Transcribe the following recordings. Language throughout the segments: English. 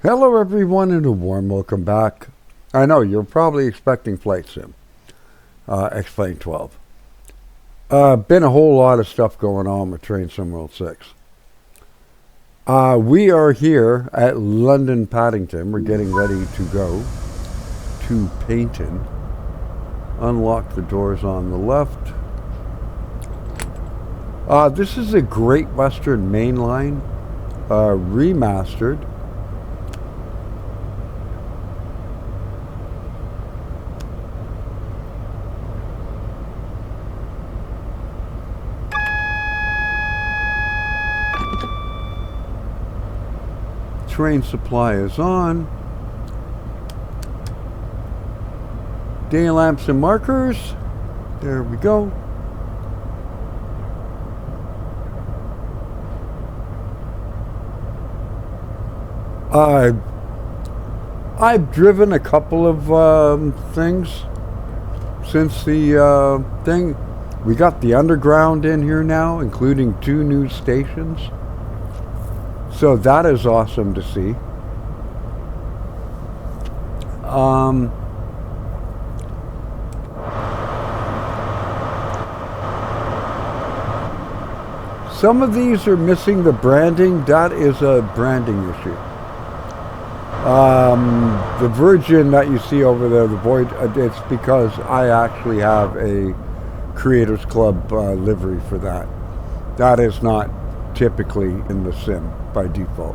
Hello everyone and a warm welcome back. I know you're probably expecting Flight Sim, X-Plane 12. Been a whole lot of stuff going on with Train Sim World 6. We are here at London Paddington. We're getting ready to go to Paignton. Unlock the doors on the left. This is a Great Western Main Line, remastered. Train supply is on. Day lamps and markers. There we go. I've driven a couple of things since the thing. We got the underground in here now, including 2 new stations. So that is awesome to see. Some of these are missing the branding. That is a branding issue. The Virgin that you see over there, the Void, it's because I actually have a Creators Club livery for that. That is not typically in the sim by default.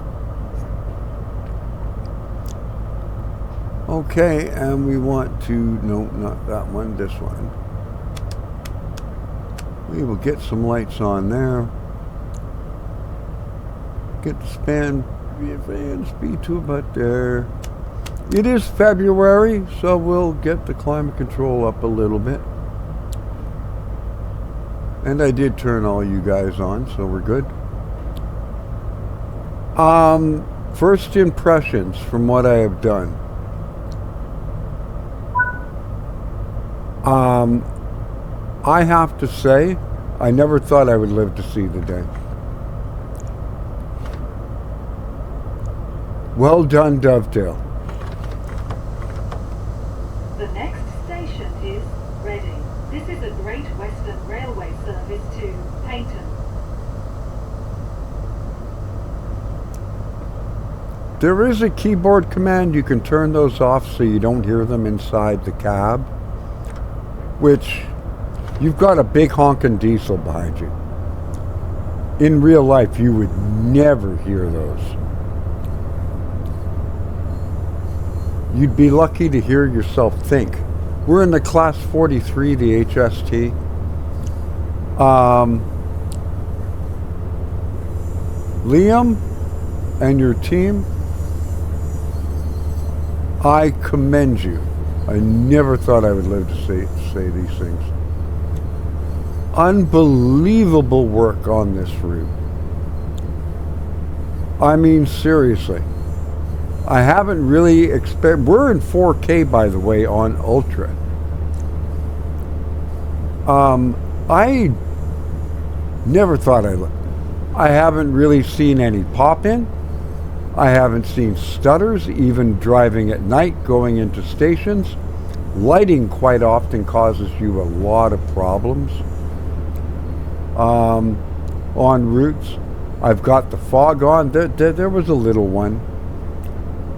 Okay, and we want to, no, not that one, this one. We will get some lights on there. Get the fan speed to about there. It is February, so we'll get the climate control up a little bit. And I did turn all you guys on, so we're good. First impressions from what I have done. I have to say, I never thought I would live to see the day. Well done, Dovetail. The next station is Reading. This is a Great Western Railway service to Paignton. There is a keyboard command. You can turn those off so you don't hear them inside the cab, which you've got a big honking diesel behind you. In real life, you would never hear those. You'd be lucky to hear yourself think. We're in the Class 43, the HST. Liam and your team, I commend you. I never thought I would live to say these things. Unbelievable work on this route. I mean, seriously. I haven't really we're in 4K, by the way, on Ultra. I never thought I haven't really seen any pop-in. I haven't seen stutters, even driving at night, going into stations. Lighting quite often causes you a lot of problems on routes. I've got the fog on. There was a little one.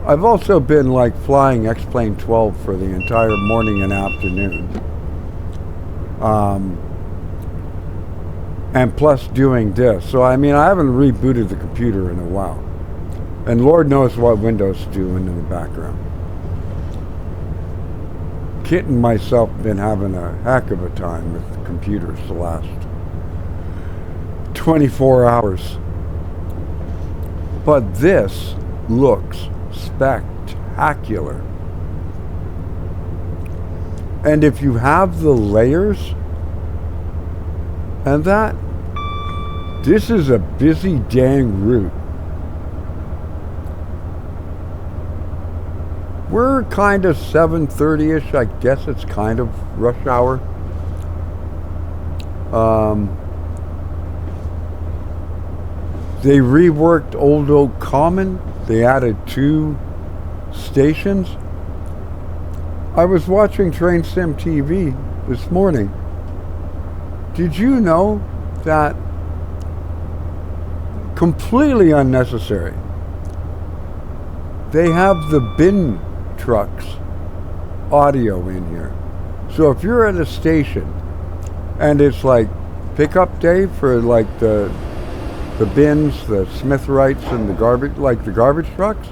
I've also been like flying X-Plane 12 for the entire morning and afternoon. And plus doing this. So I mean, I haven't rebooted the computer in a while. And Lord knows what Windows is doing in the background. Kit and myself have been having a heck of a time with the computers the last 24 hours. But this looks spectacular. And if you have the layers and that, this is a busy dang route. We're kind of 7:30-ish. I guess it's kind of rush hour. They reworked Old Oak Common. they added 2 stations. I was watching Train Sim TV this morning. Did you know that, completely unnecessary, they have the bin trucks audio in here? So if you're at a station and it's like pickup day for like the bins, the Smithrights and the garbage trucks,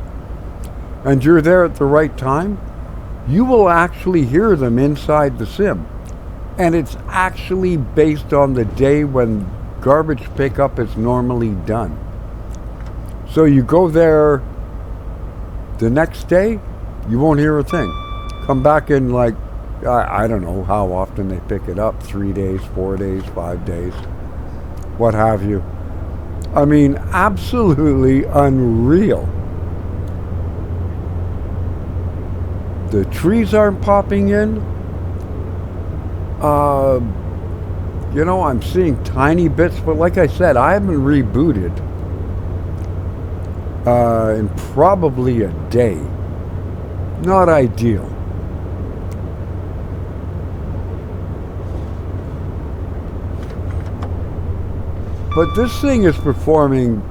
and you're there at the right time, you will actually hear them inside the sim. And it's actually based on the day when garbage pickup is normally done. So you go there the next day, you won't hear a thing. Come back in like, I don't know how often they pick it up, 3 days, 4 days, 5 days, what have you. I mean, absolutely unreal. The trees aren't popping in. You know, I'm seeing tiny bits, but like I said, I haven't rebooted in probably a day. Not ideal. But this thing is performing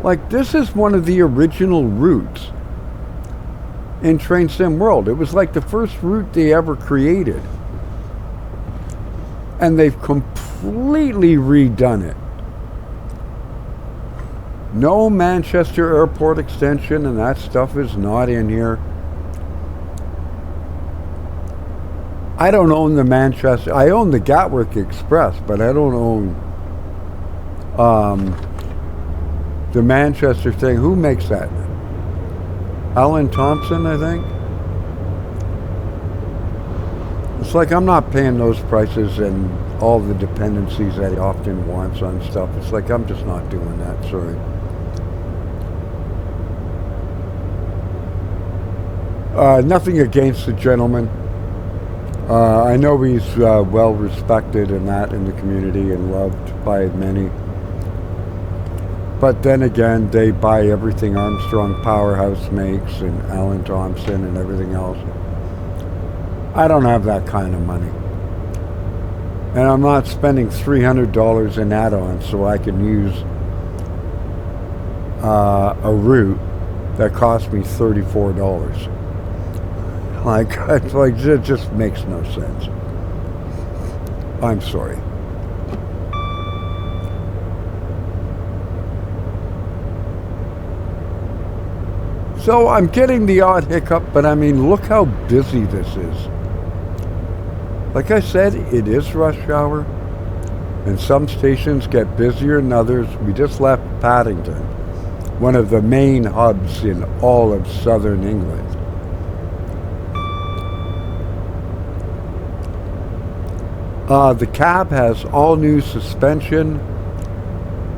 like this is one of the original routes in Train Sim World. It was like the first route they ever created. And they've completely redone it. No Manchester Airport extension, and that stuff is not in here. I don't own the Manchester. I own the Gatwick Express, but I don't own the Manchester thing. Who makes that? Alan Thompson, I think. It's like I'm not paying those prices and all the dependencies that he often wants on stuff. It's like I'm just not doing that. Sorry. Nothing against the gentleman. I know he's well respected in the community and loved by many. But then again, they buy everything Armstrong Powerhouse makes and Alan Thompson and everything else. I don't have that kind of money. And I'm not spending $300 in add-ons so I can use a route that cost me $34. Like, it just makes no sense. I'm sorry. So I'm getting the odd hiccup, but I mean, look how busy this is. Like I said, it is rush hour, and some stations get busier than others. We just left Paddington, one of the main hubs in all of southern England. The cab has all new suspension,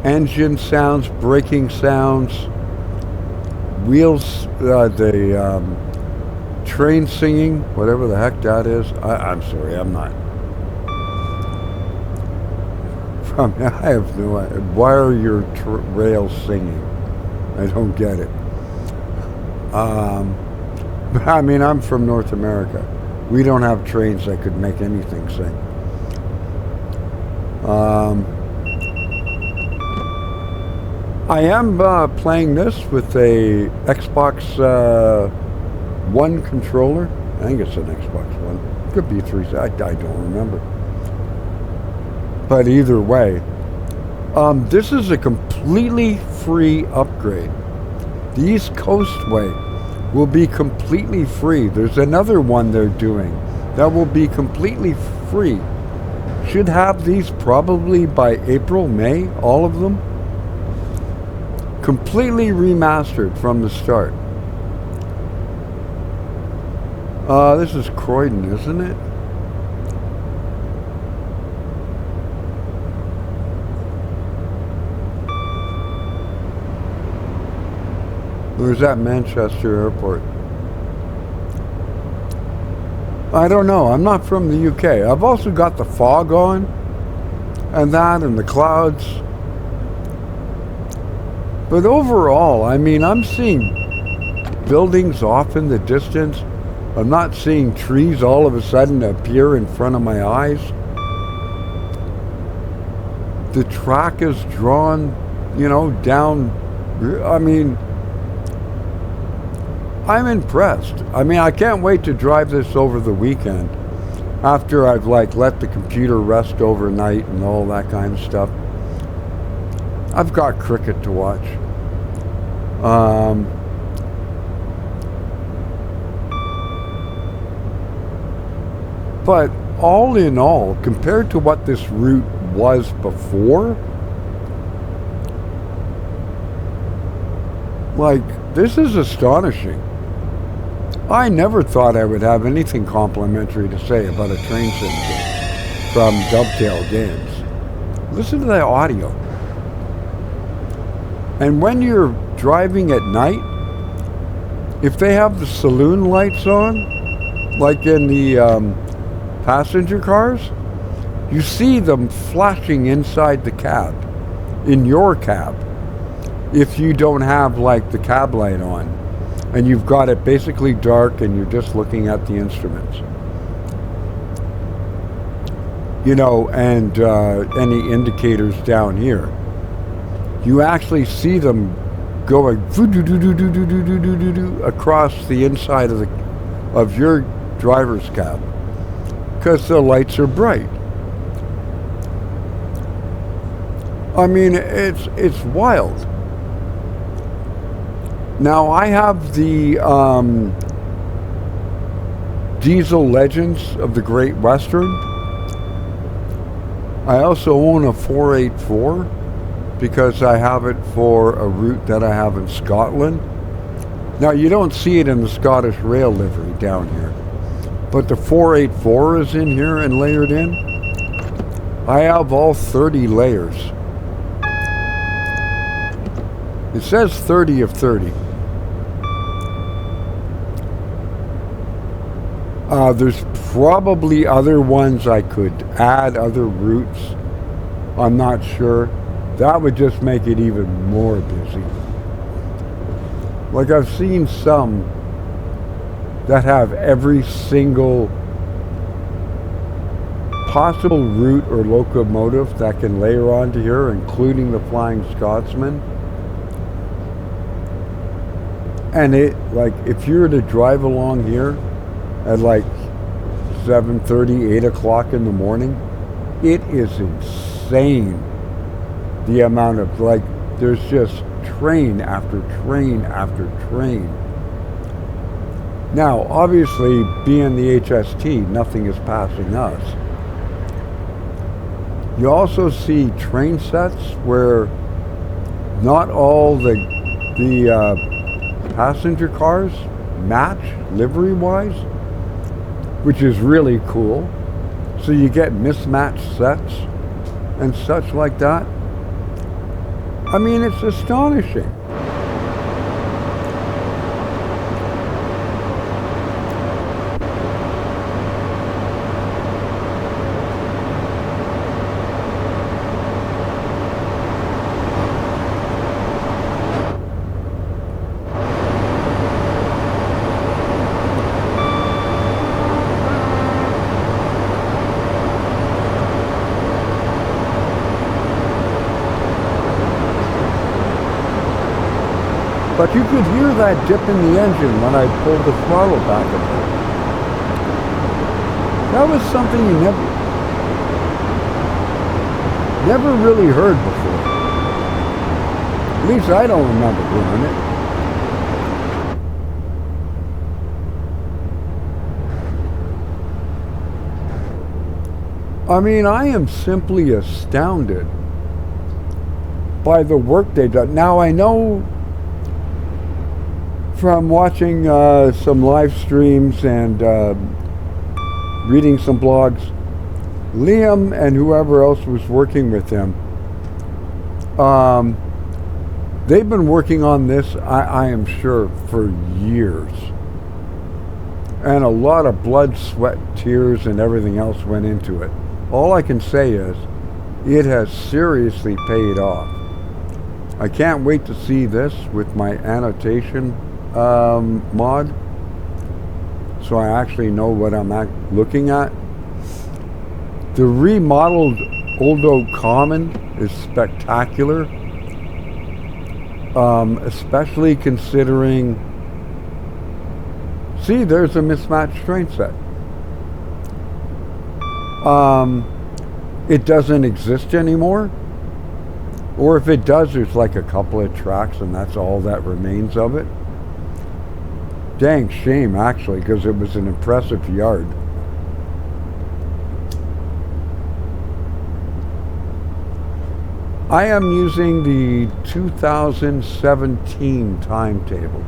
engine sounds, braking sounds, wheels, the train singing, whatever the heck that is. I'm sorry, I'm not. I have no idea. Why are your rails singing? I don't get it. I mean, I'm from North America. We don't have trains that could make anything sing. I am playing this with a Xbox One controller. I think it's an Xbox One. Could be 3. I don't remember. But either way, this is a completely free upgrade. The East Coast way will be completely free. There's another one they're doing that will be completely free. Should have these probably by April, May, all of them. Completely remastered from the start. This is Croydon, isn't it? Or is that Manchester Airport? I don't know. I'm not from the UK. I've also got the fog on and that and the clouds. But overall, I mean, I'm seeing buildings off in the distance. I'm not seeing trees all of a sudden appear in front of my eyes. The track is drawn, you know, down. I mean, I'm impressed. I mean, I can't wait to drive this over the weekend after I've like let the computer rest overnight and all that kind of stuff. I've got cricket to watch. But all in all, compared to what this route was before, like, this is astonishing. I never thought I would have anything complimentary to say about a train sim game from Dovetail Games. Listen to that audio. And when you're driving at night, if they have the saloon lights on, like in the passenger cars, you see them flashing inside the cab, in your cab, if you don't have like the cab light on and you've got it basically dark and you're just looking at the instruments, you know, and any indicators down here. You actually see them going across the inside of your driver's cab because the lights are bright. I mean, it's wild. Now I have the Diesel Legends of the Great Western. I also own a 484 because I have it for a route that I have in Scotland. Now you don't see it in the Scottish Rail livery down here, but the 484 is in here and layered in. I have all 30 layers. It says 30 of 30. There's probably other ones I could add, other routes. I'm not sure. That would just make it even more busy. Like I've seen some that have every single possible route or locomotive that can layer onto here, including the Flying Scotsman. And it, like, if you were to drive along here at like 7:30, 8 o'clock in the morning, it is insane the amount of, like, there's just train after train after train. Now, obviously, being the HST, nothing is passing us. You also see train sets where not all the passenger cars match livery-wise, which is really cool. So you get mismatched sets and such like that. I mean, it's astonishing. But you could hear that dip in the engine when I pulled the throttle back a bit. That was something you never really heard before. At least I don't remember hearing it. I mean, I am simply astounded by the work they've done. Now, I know from watching some live streams and reading some blogs, Liam and whoever else was working with him, they've been working on this, I am sure, for years. And a lot of blood, sweat, tears, and everything else went into it. All I can say is, it has seriously paid off. I can't wait to see this with my annotation mod, so I actually know what I'm looking at. The remodeled Old Oak Common is spectacular, especially considering, see, there's a mismatched train set. It doesn't exist anymore, or if it does, there's like a couple of tracks and that's all that remains of it. Dang shame, actually, because it was an impressive yard. I am using the 2017 timetable.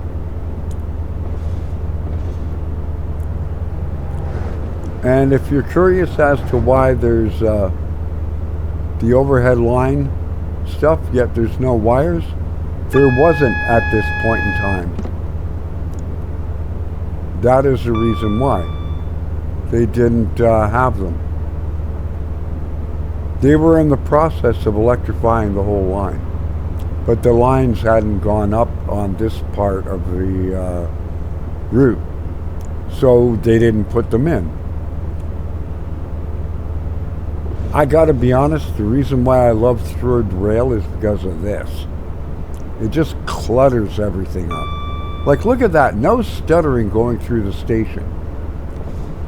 And if you're curious as to why there's the overhead line stuff, yet there's no wires, there wasn't at this point in time. That is the reason why. They didn't have them. They were in the process of electrifying the whole line, but the lines hadn't gone up on this part of the route, so they didn't put them in. I gotta be honest, the reason why I love third rail is because of this. It just clutters everything up. Like, look at that, no stuttering going through the station.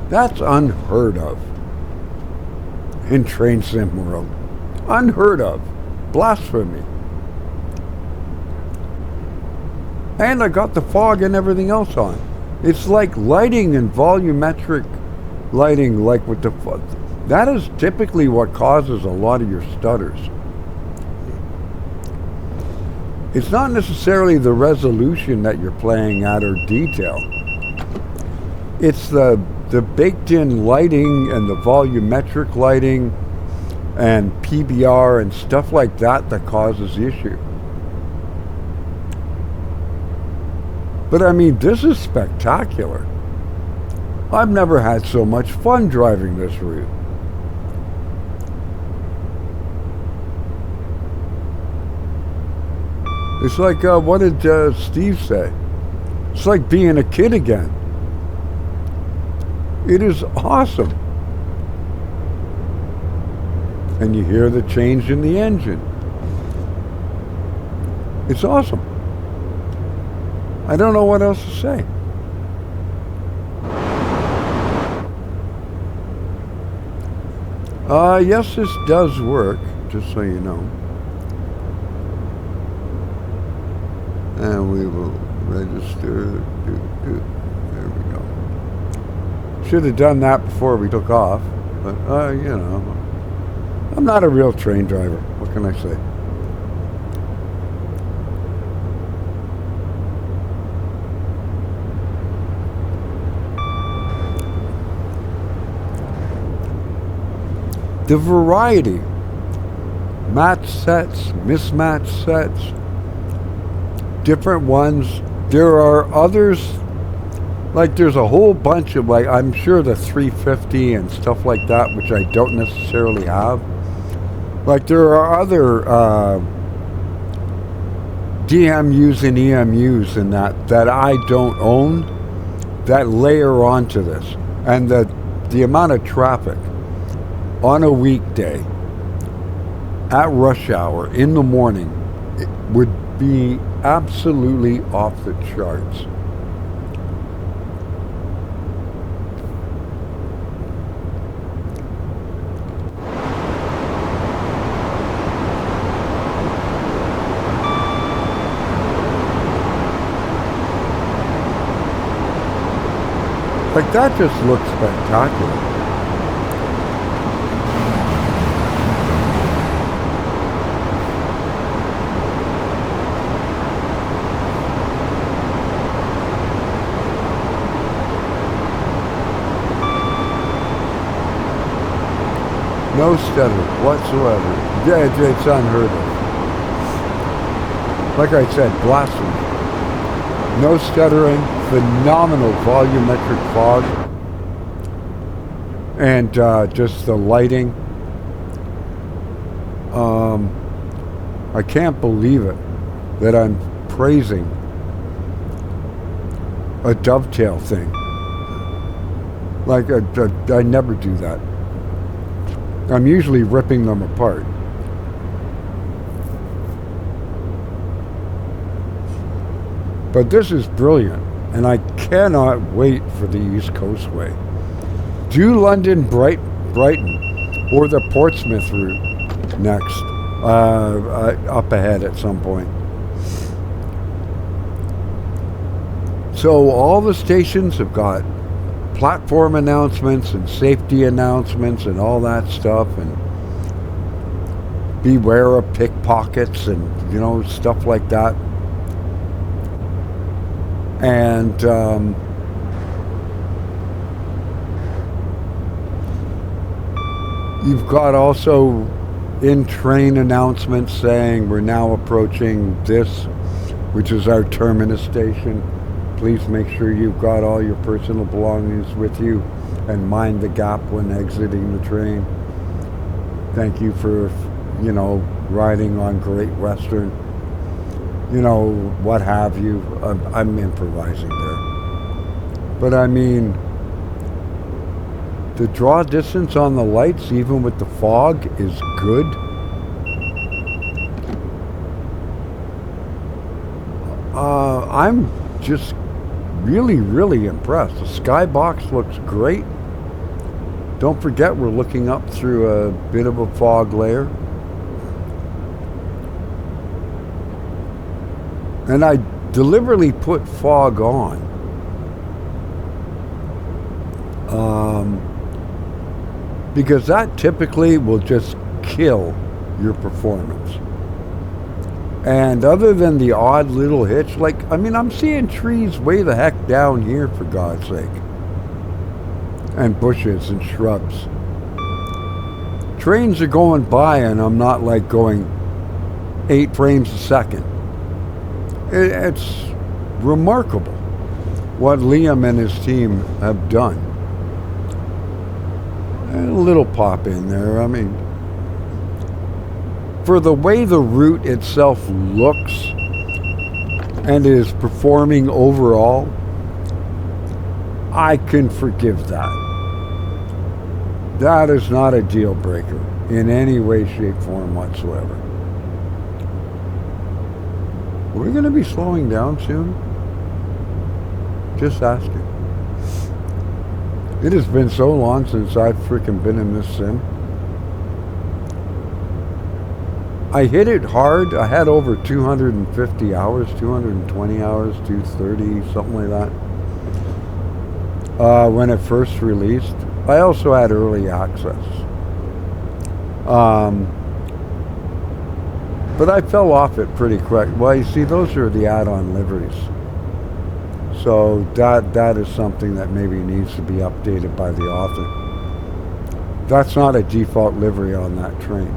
That's unheard of in train sim world. Unheard of. Blasphemy. And I got the fog and everything else on. It's like lighting and volumetric lighting, like with the fog. That is typically what causes a lot of your stutters. It's not necessarily the resolution that you're playing at or detail. It's the baked-in lighting and the volumetric lighting and PBR and stuff like that that causes the issue. But I mean, this is spectacular. I've never had so much fun driving this route. It's like, what did Steve say? It's like being a kid again. It is awesome. And you hear the change in the engine. It's awesome. I don't know what else to say. Yes, this does work, just so you know. And we will register. There we go. Should have done that before we took off, but you know, I'm not a real train driver. What can I say? The variety, match sets, mismatch sets, different ones. There are others, like there's a whole bunch of, like, I'm sure the 350 and stuff like that, which I don't necessarily have. Like there are other DMUs and EMUs and that I don't own that layer onto this. And the amount of traffic on a weekday at rush hour in the morning, it would be absolutely off the charts. Like, that just looks spectacular. No stutter whatsoever. Yeah, it's unheard of. Like I said, blasphemy. No stuttering, phenomenal volumetric fog, and just the lighting. I can't believe it. that I'm praising a Dovetail thing. Like, I never do that. I'm usually ripping them apart. But this is brilliant, and I cannot wait for the East Coast way. Do London, Brighton, or the Portsmouth route next, up ahead at some point. So all the stations have got platform announcements and safety announcements and all that stuff, and beware of pickpockets and, you know, stuff like that. And you've got also in-train announcements saying we're now approaching this, which is our terminus station. Please make sure you've got all your personal belongings with you and mind the gap when exiting the train. Thank you for, you know, riding on Great Western, you know, what have you. I'm improvising there. But I mean, the draw distance on the lights, even with the fog, is good. I'm just really impressed. The skybox looks great. Don't forget, we're looking up through a bit of a fog layer. And I deliberately put fog on. Because that typically will just kill your performance. And other than the odd little hitch, like, I mean, I'm seeing trees way the heck down here, for God's sake. And bushes and shrubs. Trains are going by and I'm not like going 8 frames a second. It's remarkable what Liam and his team have done. And a little pop in there. I mean, for the way the route itself looks and is performing overall, I can forgive that. That is not a deal breaker in any way, shape, form whatsoever. Are we going to be slowing down soon? Just asking. It has been so long since I've freaking been in this sim. I hit it hard. I had over 250 hours, 220 hours, 230, something like that. When it first released. I also had early access. But I fell off it pretty quick. Well, you see, those are the add-on liveries. So that is something that maybe needs to be updated by the author. That's not a default livery on that train.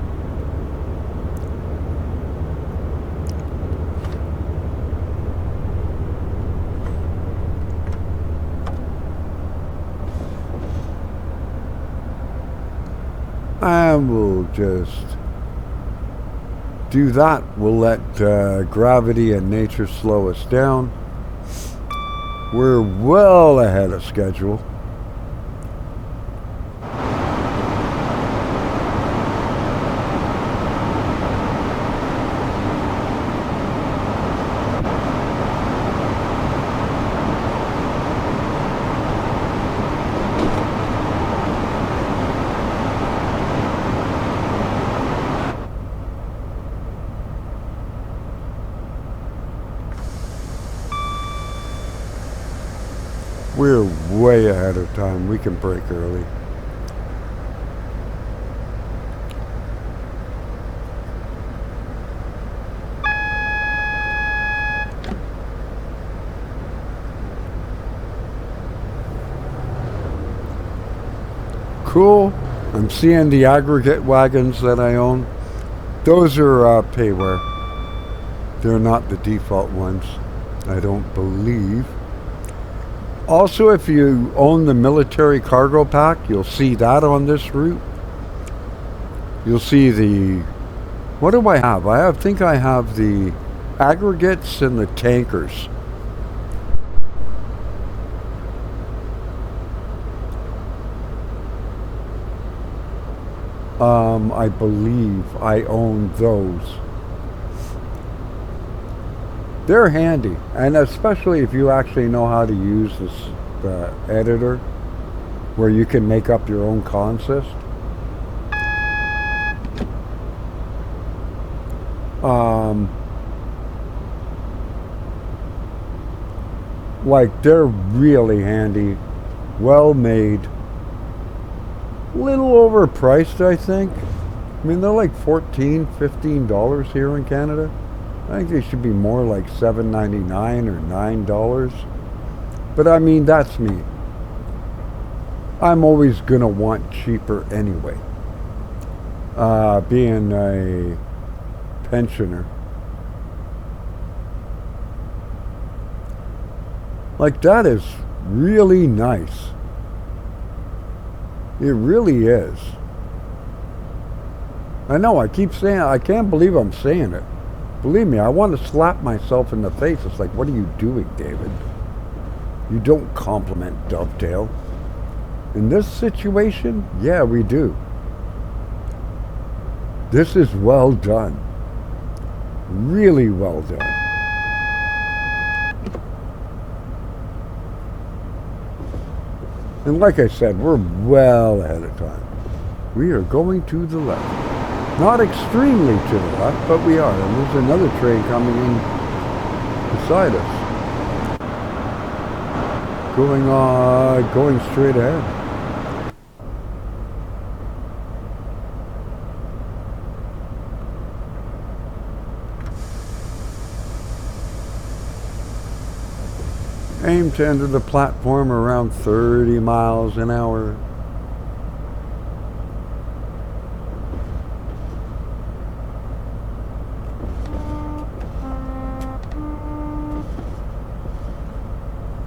And we'll just do that. We'll let gravity and nature slow us down. We're well ahead of schedule. We're way ahead of time. We can break early. Cool. I'm seeing the aggregate wagons that I own. Those are payware. They're not the default ones, I don't believe. Also, if you own the military cargo pack, you'll see that on this route. You'll see the... What do I have? I think I have the aggregates and the tankers. I believe I own those. They're handy, and especially if you actually know how to use the editor, where you can make up your own consist. Like, they're really handy, well made, little overpriced, I think. I mean, they're like $14, $15 here in Canada. I think they should be more like $7.99 or $9. But I mean, that's me. I'm always gonna want cheaper anyway. Being a pensioner. Like, that is really nice. It really is. I know, I keep saying, I can't believe I'm saying it. Believe me, I want to slap myself in the face. It's like, what are you doing, David? You don't compliment Dovetail. In this situation, yeah, we do. This is well done. Really well done. And like I said, we're well ahead of time. We are going to the left. Not extremely to the left, but we are. And there's another train coming in beside us. Going straight ahead. Aim to enter the platform around 30 miles an hour.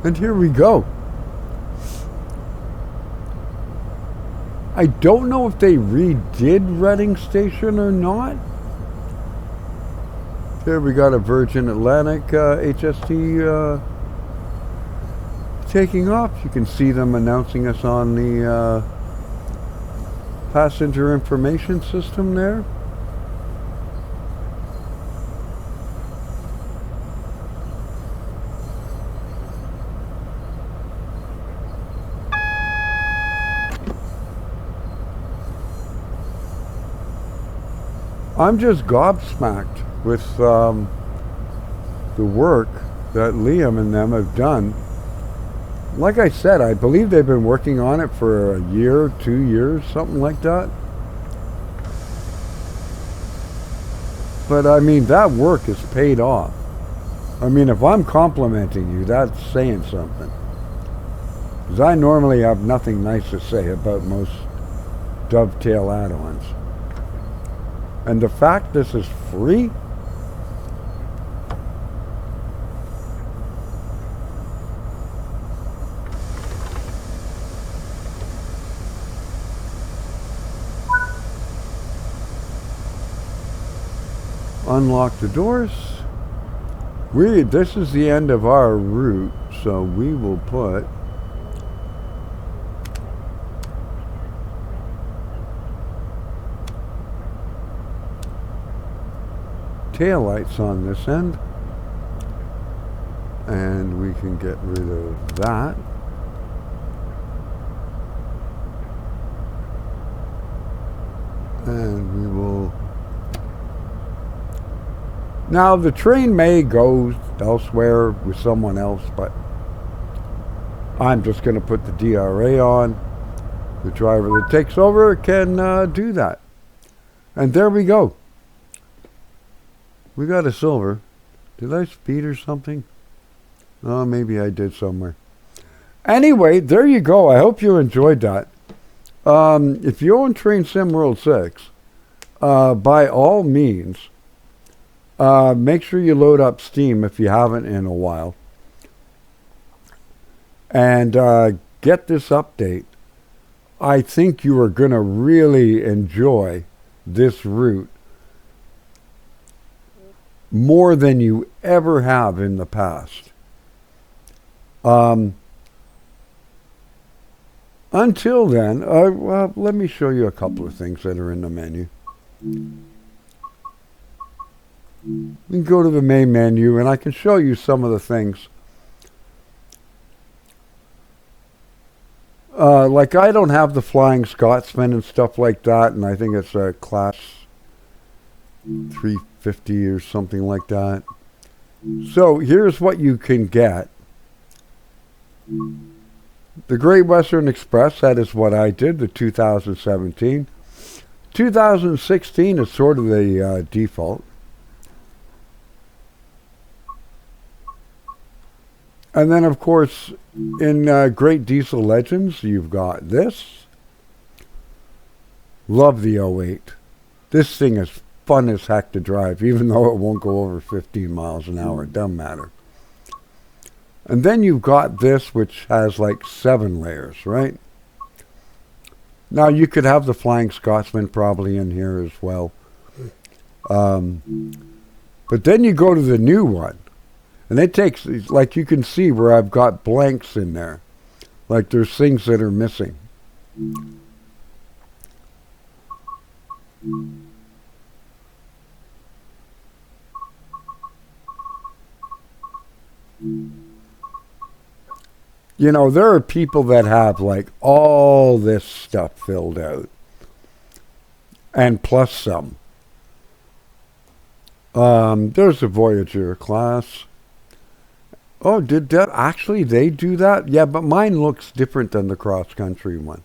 And here we go. I don't know if they redid Reading Station or not. Here we got a Virgin Atlantic HST taking off. You can see them announcing us on the passenger information system there. I'm just gobsmacked with the work that Liam and them have done. Like I said, I believe they've been working on it for a year, 2 years, something like that. But I mean, that work has paid off. I mean, if I'm complimenting you, that's saying something. Because I normally have nothing nice to say about most Dovetail add-ons. And the fact this is free? Unlock the doors. This is the end of our route, so we will put taillights on this end, and we can get rid of that. And we will. Now the train may go elsewhere with someone else, but I'm just going to put the DRA on. The driver that takes over can do that. And there we go. We got a silver. Did I speed or something? Oh, maybe I did somewhere. Anyway, there you go. I hope you enjoyed that. If you own Train Sim World 6, by all means, make sure you load up Steam if you haven't in a while. And get this update. I think you are going to really enjoy this route. more than you ever have in the past. Until then, well, let me show you a couple of things that are in the menu. We can go to the main menu and I can show you some of the things. Like I don't have the Flying Scotsman and stuff like that, and I think it's a class 350 or something like that. So here's what you can get. The Great Western Express, that is what I did, the 2017. 2016 is sort of the default. And then, of course, in Great Diesel Legends, you've got this. Love the 08. This thing is fun as heck to drive, even though it won't go over 15 miles an hour. It doesn't matter. And then you've got this, which has like 7 layers, right? Now, you could have the Flying Scotsman probably in here as well. But then you go to the new one. And it takes, like you can see where I've got blanks in there. Like there's things that are missing. You know, there are people that have like all this stuff filled out. And plus some. There's a Voyager class. Oh, did that actually they do that? Yeah, but mine looks different than the cross-country one.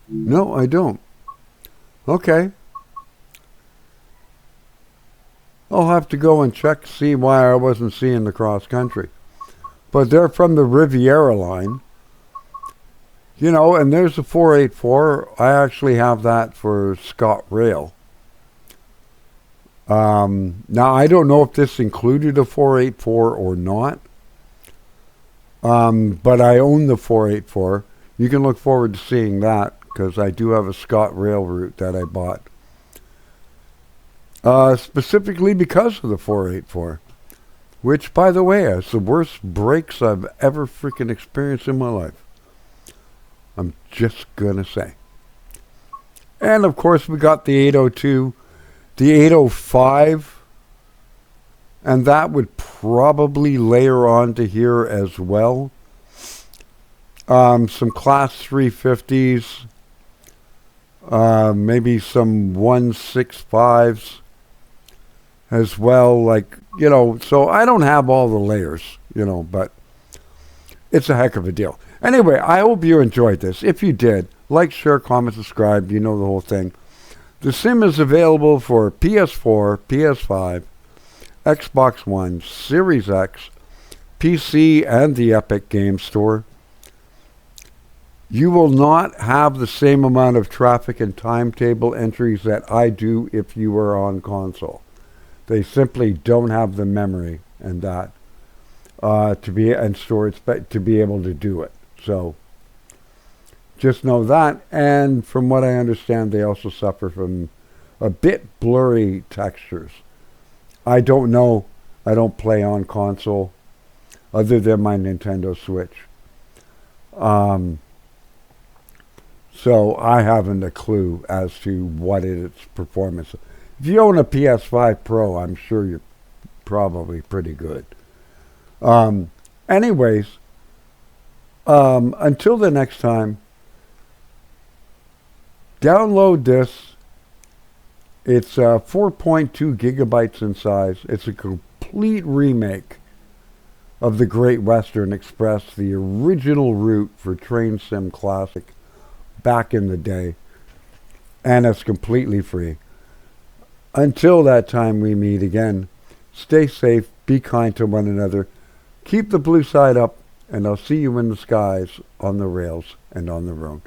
No, I don't. Okay. I'll have to go and check, see why I wasn't seeing the cross-country. But they're from the Riviera line. You know, and there's a 484. I actually have that for Scott Rail. Now, I don't know if this included a 484 or not. But I own the 484. You can look forward to seeing that because I do have a Scott Rail route that I bought. Specifically because of the 484. Which, by the way, is the worst brakes I've ever freaking experienced in my life. I'm just going to say. And, of course, we got the 802, the 805, and that would probably layer onto here as well. Some Class 350s, maybe some 165s as well. Like, you know, so I don't have all the layers, you know, but it's a heck of a deal. Anyway, I hope you enjoyed this. If you did, like, share, comment, subscribe. You know the whole thing. The sim is available for PS4, PS5, Xbox One, Series X, PC, and the Epic Game Store. You will not have the same amount of traffic and timetable entries that I do if you were on console. They simply don't have the memory and that to be and storage to be able to do it. So just know that. And from what I understand, they also suffer from a bit blurry textures. I don't know. I don't play on console other than my Nintendo Switch. So I haven't a clue as to what its performance. If you own a PS5 Pro, I'm sure you're probably pretty good. Anyways, until the next time, download this. It's 4.2 gigabytes in size. It's a complete remake of the Great Western Express, the original route for Train Sim Classic back in the day. And it's completely free. Until that time we meet again, stay safe, be kind to one another, keep the blue side up, and I'll see you in the skies, on the rails, and on the road.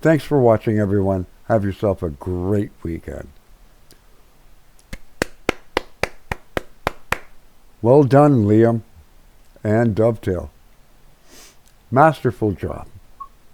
Thanks for watching, everyone. Have yourself a great weekend. Well done, Liam and Dovetail. Masterful job.